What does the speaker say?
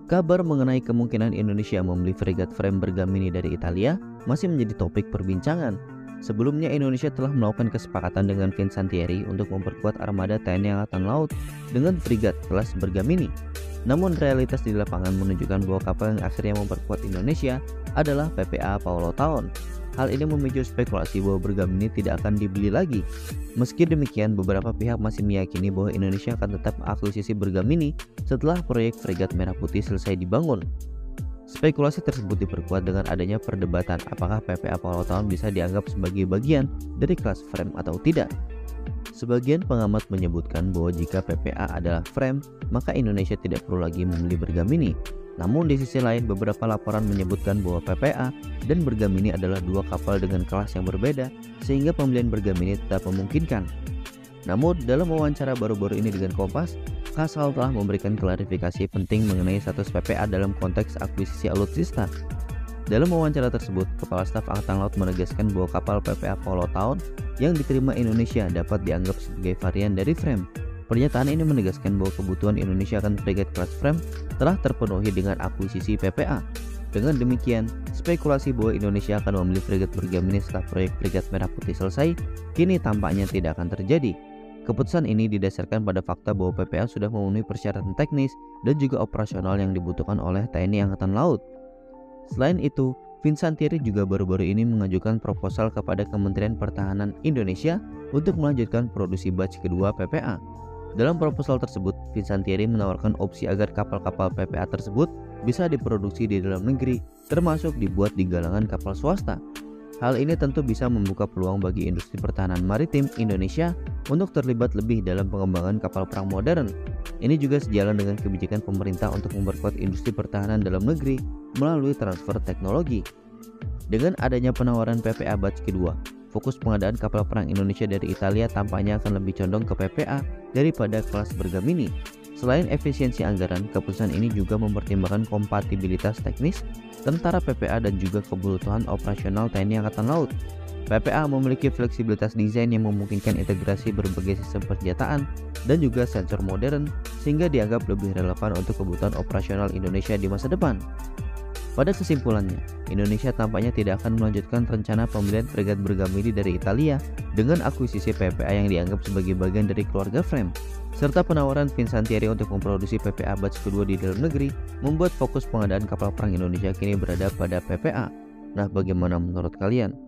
Kabar mengenai kemungkinan Indonesia membeli fregat frame Bergamini dari Italia masih menjadi topik perbincangan. Sebelumnya Indonesia telah melakukan kesepakatan dengan Fincantieri untuk memperkuat armada TNI Angkatan Laut dengan fregat kelas Bergamini. Namun realitas di lapangan menunjukkan bahwa kapal yang akhirnya memperkuat Indonesia adalah PPA Paulo Taon. Hal ini memicu spekulasi bahwa Bergamini tidak akan dibeli lagi. Meski demikian, beberapa pihak masih meyakini bahwa Indonesia akan tetap akuisisi Bergamini setelah proyek fregat Merah Putih selesai dibangun. Spekulasi tersebut diperkuat dengan adanya perdebatan apakah PPA Paulo Taon bisa dianggap sebagai bagian dari kelas frame atau tidak. Sebagian pengamat menyebutkan bahwa jika PPA adalah frame, maka Indonesia tidak perlu lagi membeli Bergamini. Namun di sisi lain, beberapa laporan menyebutkan bahwa PPA dan Bergamini adalah dua kapal dengan kelas yang berbeda, sehingga pembelian Bergamini tetap memungkinkan. Namun dalam wawancara baru-baru ini dengan Kompas, Kasal telah memberikan klarifikasi penting mengenai status PPA dalam konteks akuisisi alutsista. Dalam wawancara tersebut, Kepala Staf Angkatan Laut menegaskan bahwa kapal PPA Paulo Taon yang diterima Indonesia dapat dianggap sebagai varian dari frame. Pernyataan ini menegaskan bahwa kebutuhan Indonesia akan fregat kelas frame telah terpenuhi dengan akuisisi PPA. Dengan demikian, spekulasi bahwa Indonesia akan membeli fregat Bergamini setelah proyek fregat Merah Putih selesai, kini tampaknya tidak akan terjadi. Keputusan ini didasarkan pada fakta bahwa PPA sudah memenuhi persyaratan teknis dan juga operasional yang dibutuhkan oleh TNI Angkatan Laut. Selain itu, Fincantieri juga baru-baru ini mengajukan proposal kepada Kementerian Pertahanan Indonesia untuk melanjutkan produksi batch kedua PPA. Dalam proposal tersebut, Fincantieri menawarkan opsi agar kapal-kapal PPA tersebut bisa diproduksi di dalam negeri, termasuk dibuat di galangan kapal swasta. Hal ini tentu bisa membuka peluang bagi industri pertahanan maritim Indonesia untuk terlibat lebih dalam pengembangan kapal perang modern. Ini juga sejalan dengan kebijakan pemerintah untuk memperkuat industri pertahanan dalam negeri melalui transfer teknologi. Dengan adanya penawaran PPA batch kedua, fokus pengadaan kapal perang Indonesia dari Italia tampaknya akan lebih condong ke PPA daripada kelas Bergamini. Selain efisiensi anggaran, keputusan ini juga mempertimbangkan kompatibilitas teknis tentara PPA dan juga kebutuhan operasional TNI Angkatan Laut. PPA memiliki fleksibilitas desain yang memungkinkan integrasi berbagai sistem persenjataan dan juga sensor modern, sehingga dianggap lebih relevan untuk kebutuhan operasional Indonesia di masa depan. Pada kesimpulannya, Indonesia tampaknya tidak akan melanjutkan rencana pembelian fregat Bergamini dari Italia dengan akuisisi PPA yang dianggap sebagai bagian dari keluarga frame, serta penawaran Fincantieri untuk memproduksi PPA batch kedua di dalam negeri membuat fokus pengadaan kapal perang Indonesia kini berada pada PPA. Nah, bagaimana menurut kalian?